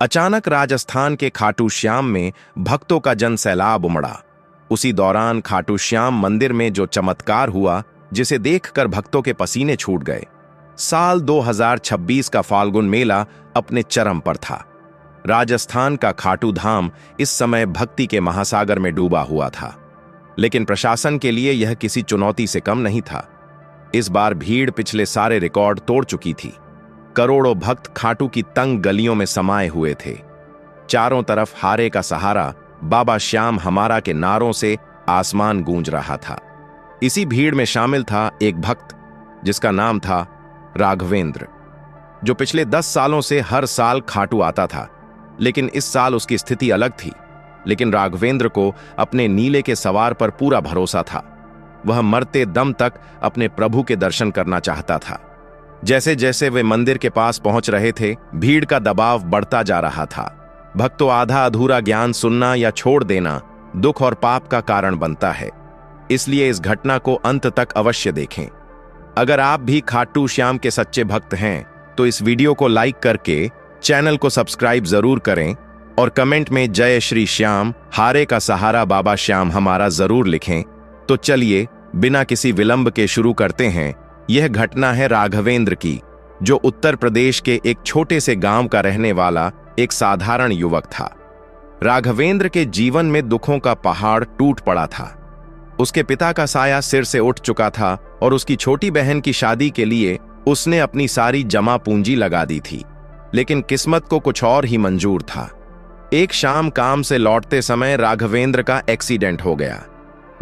अचानक राजस्थान के खाटू श्याम में भक्तों का जन सैलाब उमड़ा। उसी दौरान खाटू श्याम मंदिर में जो चमत्कार हुआ, जिसे देखकर भक्तों के पसीने छूट गए। साल 2026 का फाल्गुन मेला अपने चरम पर था। राजस्थान का खाटू धाम इस समय भक्ति के महासागर में डूबा हुआ था, लेकिन प्रशासन के लिए यह किसी चुनौती से कम नहीं था। इस बार भीड़ पिछले सारे रिकॉर्ड तोड़ चुकी थी। करोड़ों भक्त खाटू की तंग गलियों में समाये हुए थे। चारों तरफ हारे का सहारा, बाबा श्याम हमारा के नारों से आसमान गूंज रहा था। इसी भीड़ में शामिल था एक भक्त जिसका नाम था राघवेंद्र, जो पिछले 10 सालों से हर साल खाटू आता था। लेकिन इस साल उसकी स्थिति अलग थी। लेकिन राघवेंद्र को अपने नीले के सवार पर पूरा भरोसा था। वह मरते दम तक अपने प्रभु के दर्शन करना चाहता था। जैसे जैसे वे मंदिर के पास पहुंच रहे थे, भीड़ का दबाव बढ़ता जा रहा था। भक्तों, आधा अधूरा ज्ञान सुनना या छोड़ देना दुख और पाप का कारण बनता है। इसलिए इस घटना को अंत तक अवश्य देखें। अगर आप भी खाटू श्याम के सच्चे भक्त हैं तो इस वीडियो को लाइक करके चैनल को सब्सक्राइब जरूर करें और कमेंट में जय श्री श्याम, हारे का सहारा बाबा श्याम हमारा जरूर लिखें। तो चलिए बिना किसी विलंब के शुरू करते हैं। यह घटना है राघवेंद्र की, जो उत्तर प्रदेश के एक छोटे से गांव का रहने वाला एक साधारण युवक था। राघवेंद्र के जीवन में दुखों का पहाड़ टूट पड़ा था। उसके पिता का साया सिर से उठ चुका था और उसकी छोटी बहन की शादी के लिए उसने अपनी सारी जमा पूंजी लगा दी थी। लेकिन किस्मत को कुछ और ही मंजूर था। एक शाम काम से लौटते समय राघवेंद्र का एक्सीडेंट हो गया।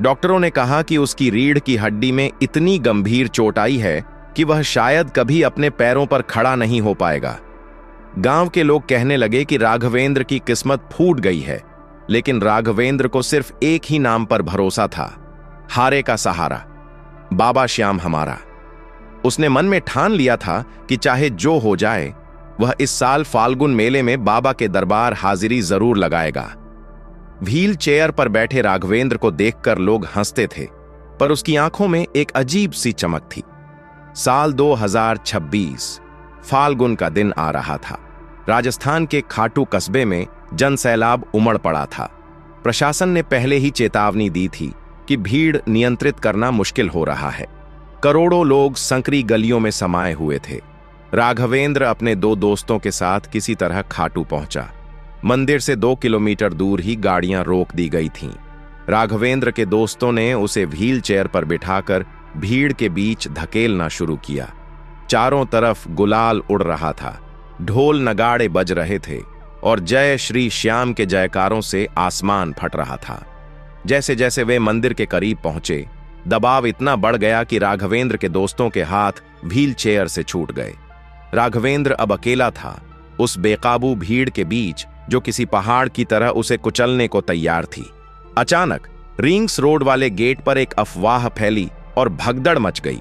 डॉक्टरों ने कहा कि उसकी रीढ़ की हड्डी में इतनी गंभीर चोट आई है कि वह शायद कभी अपने पैरों पर खड़ा नहीं हो पाएगा। गांव के लोग कहने लगे कि राघवेंद्र की किस्मत फूट गई है। लेकिन राघवेंद्र को सिर्फ एक ही नाम पर भरोसा था, हारे का सहारा, बाबा श्याम हमारा। उसने मन में ठान लिया था कि चाहे जो हो जाए, वह इस साल फाल्गुन मेले में बाबा के दरबार हाजिरी जरूर लगाएगा। व्हील चेयर पर बैठे राघवेंद्र को देखकर लोग हंसते थे, पर उसकी आंखों में एक अजीब सी चमक थी। साल 2026 फाल्गुन का दिन आ रहा था। राजस्थान के खाटू कस्बे में जनसैलाब उमड़ पड़ा था। प्रशासन ने पहले ही चेतावनी दी थी कि भीड़ नियंत्रित करना मुश्किल हो रहा है। करोड़ों लोग संकरी गलियों में समाये हुए थे। राघवेंद्र अपने 2 दोस्तों के साथ किसी तरह खाटू पहुंचा। मंदिर से 2 किलोमीटर दूर ही गाड़ियां रोक दी गई थीं। राघवेंद्र के दोस्तों ने उसे व्हील चेयर पर बिठाकर भीड़ के बीच धकेलना शुरू किया। चारों तरफ गुलाल उड़ रहा था, ढोल नगाड़े बज रहे थे और जय श्री श्याम के जयकारों से आसमान फट रहा था। जैसे जैसे वे मंदिर के करीब पहुंचे, दबाव इतना बढ़ गया कि राघवेंद्र के दोस्तों के हाथ व्हील चेयर से छूट गए। राघवेंद्र अब अकेला था, उस बेकाबू भीड़ के बीच जो किसी पहाड़ की तरह उसे कुचलने को तैयार थी। अचानक रिंग्स रोड वाले गेट पर एक अफवाह फैली और भगदड़ मच गई।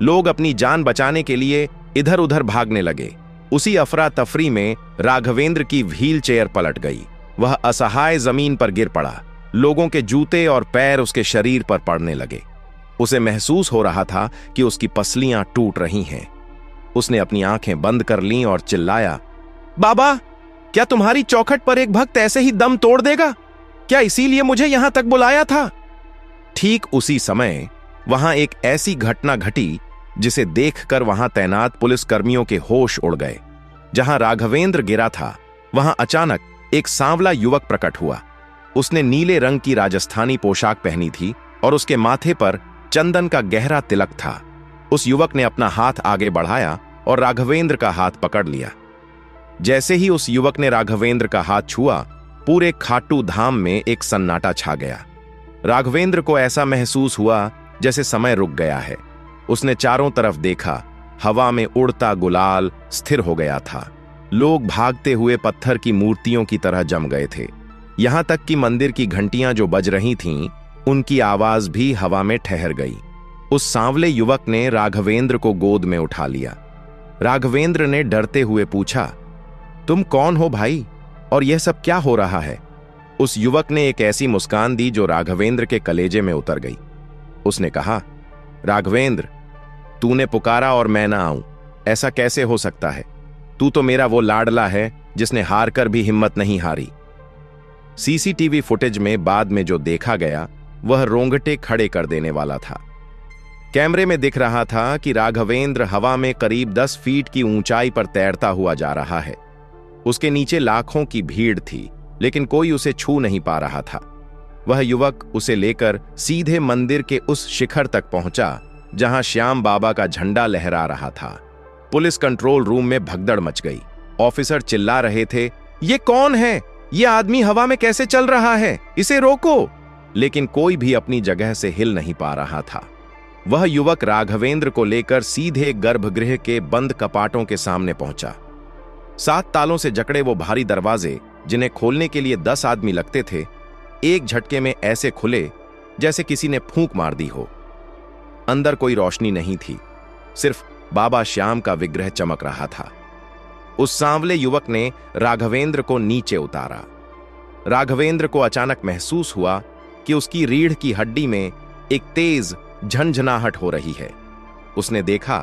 लोग अपनी जान बचाने के लिए इधर उधर भागने लगे। उसी अफरा तफरी में राघवेंद्र की व्हील चेयर पलट गई। वह असहाय जमीन पर गिर पड़ा। लोगों के जूते और पैर उसके शरीर पर पड़ने लगे। उसे महसूस हो रहा था कि उसकी पसलियां टूट रही हैं। उसने अपनी आंखें बंद कर लीं और चिल्लाया, बाबा, क्या तुम्हारी चौखट पर एक भक्त ऐसे ही दम तोड़ देगा? क्या इसीलिए मुझे यहां तक बुलाया था? ठीक उसी समय वहां एक ऐसी घटना घटी जिसे देखकर वहां तैनात पुलिसकर्मियों के होश उड़ गए। जहां राघवेंद्र गिरा था, वहां अचानक एक सांवला युवक प्रकट हुआ। उसने नीले रंग की राजस्थानी पोशाक पहनी थी और उसके माथे पर चंदन का गहरा तिलक था। उस युवक ने अपना हाथ आगे बढ़ाया और राघवेंद्र का हाथ पकड़ लिया। जैसे ही उस युवक ने राघवेंद्र का हाथ छुआ, पूरे खाटू धाम में एक सन्नाटा छा गया। राघवेंद्र को ऐसा महसूस हुआ जैसे समय रुक गया है। उसने चारों तरफ देखा। हवा में उड़ता गुलाल स्थिर हो गया था। लोग भागते हुए पत्थर की मूर्तियों की तरह जम गए थे। यहां तक कि मंदिर की घंटियां जो बज रही थीं, उनकी आवाज भी हवा में ठहर गई। उस सांवले युवक ने राघवेंद्र को गोद में उठा लिया। राघवेंद्र ने डरते हुए पूछा, तुम कौन हो भाई, और यह सब क्या हो रहा है? उस युवक ने एक ऐसी मुस्कान दी जो राघवेंद्र के कलेजे में उतर गई। उसने कहा, राघवेंद्र, तूने पुकारा और मैं ना आऊं, ऐसा कैसे हो सकता है? तू तो मेरा वो लाडला है जिसने हार कर भी हिम्मत नहीं हारी। सीसीटीवी फुटेज में बाद में जो देखा गया वह रोंगटे खड़े कर देने वाला था। कैमरे में दिख रहा था कि राघवेंद्र हवा में करीब 10 फीट की ऊंचाई पर तैरता हुआ जा रहा है। उसके नीचे लाखों की भीड़ थी, लेकिन कोई उसे छू नहीं पा रहा था। वह युवक उसे लेकर सीधे मंदिर के उस शिखर तक पहुंचा जहां श्याम बाबा का झंडा लहरा रहा था। पुलिस कंट्रोल रूम में भगदड़ मच गई। ऑफिसर चिल्ला रहे थे, ये कौन है? ये आदमी हवा में कैसे चल रहा है? इसे रोको। लेकिन कोई भी अपनी जगह से हिल नहीं पा रहा था। वह युवक राघवेंद्र को लेकर सीधे गर्भगृह के बंद कपाटों के सामने पहुंचा। 7 तालों से जकड़े वो भारी दरवाजे, जिन्हें खोलने के लिए 10 आदमी लगते थे, एक झटके में ऐसे खुले जैसे किसी ने फूंक मार दी हो। अंदर कोई रोशनी नहीं थी, सिर्फ बाबा श्याम का विग्रह चमक रहा था। उस सांवले युवक ने राघवेंद्र को नीचे उतारा। राघवेंद्र को अचानक महसूस हुआ कि उसकी रीढ़ की हड्डी में एक तेज झंझनाहट हो रही है। उसने देखा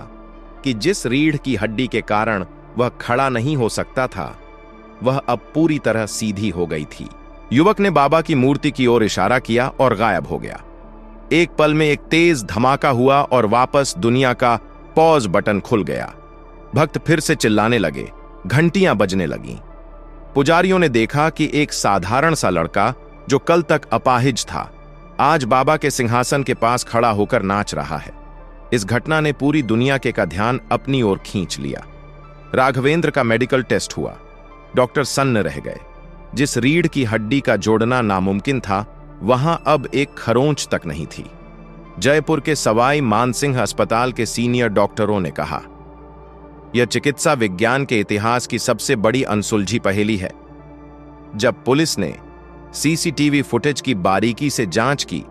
कि जिस रीढ़ की हड्डी के कारण वह खड़ा नहीं हो सकता था, वह अब पूरी तरह सीधी हो गई थी। युवक ने बाबा की मूर्ति की ओर इशारा किया और गायब हो गया। एक पल में एक तेज धमाका हुआ और वापस दुनिया का पॉज बटन खुल गया। भक्त फिर से चिल्लाने लगे, घंटियां बजने लगीं। पुजारियों ने देखा कि एक साधारण सा लड़का जो कल तक अपाहिज था, आज बाबा के सिंहासन के पास खड़ा होकर नाच रहा है। इस घटना ने पूरी दुनिया का ध्यान अपनी ओर खींच लिया। राघवेंद्र का मेडिकल टेस्ट हुआ। डॉक्टर सन्न रह गए। जिस रीढ़ की हड्डी का जोड़ना नामुमकिन था, वहां अब एक खरोंच तक नहीं थी। जयपुर के सवाई मानसिंह अस्पताल के सीनियर डॉक्टरों ने कहा, यह चिकित्सा विज्ञान के इतिहास की सबसे बड़ी अनसुलझी पहेली है। जब पुलिस ने सीसीटीवी फुटेज की बारीकी से जांच की,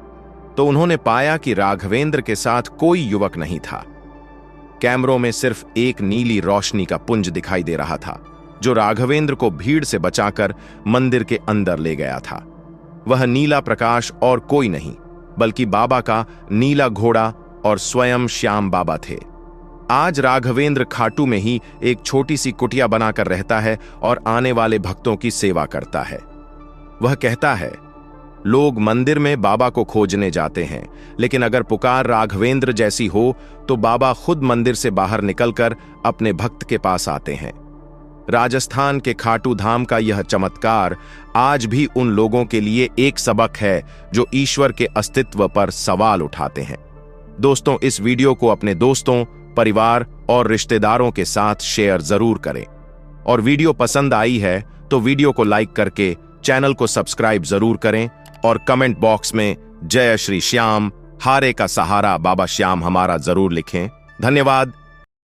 तो उन्होंने पाया कि राघवेंद्र के साथ कोई युवक नहीं था। कैमरों में सिर्फ एक नीली रोशनी का पुंज दिखाई दे रहा था, जो राघवेंद्र को भीड़ से बचाकर मंदिर के अंदर ले गया था। वह नीला प्रकाश और कोई नहीं, बल्कि बाबा का नीला घोड़ा और स्वयं श्याम बाबा थे। आज राघवेंद्र खाटू में ही एक छोटी सी कुटिया बनाकर रहता है और आने वाले भक्तों की सेवा करता है। वह कहता है, लोग मंदिर में बाबा को खोजने जाते हैं, लेकिन अगर पुकार राघवेंद्र जैसी हो तो बाबा खुद मंदिर से बाहर निकलकर अपने भक्त के पास आते हैं। राजस्थान के खाटू धाम का यह चमत्कार आज भी उन लोगों के लिए एक सबक है जो ईश्वर के अस्तित्व पर सवाल उठाते हैं। दोस्तों, इस वीडियो को अपने दोस्तों, परिवार और रिश्तेदारों के साथ शेयर जरूर करें। और वीडियो पसंद आई है तो वीडियो को लाइक करके चैनल को सब्सक्राइब जरूर करें और कमेंट बॉक्स में जय श्री श्याम, हारे का सहारा बाबा श्याम हमारा जरूर लिखें। धन्यवाद।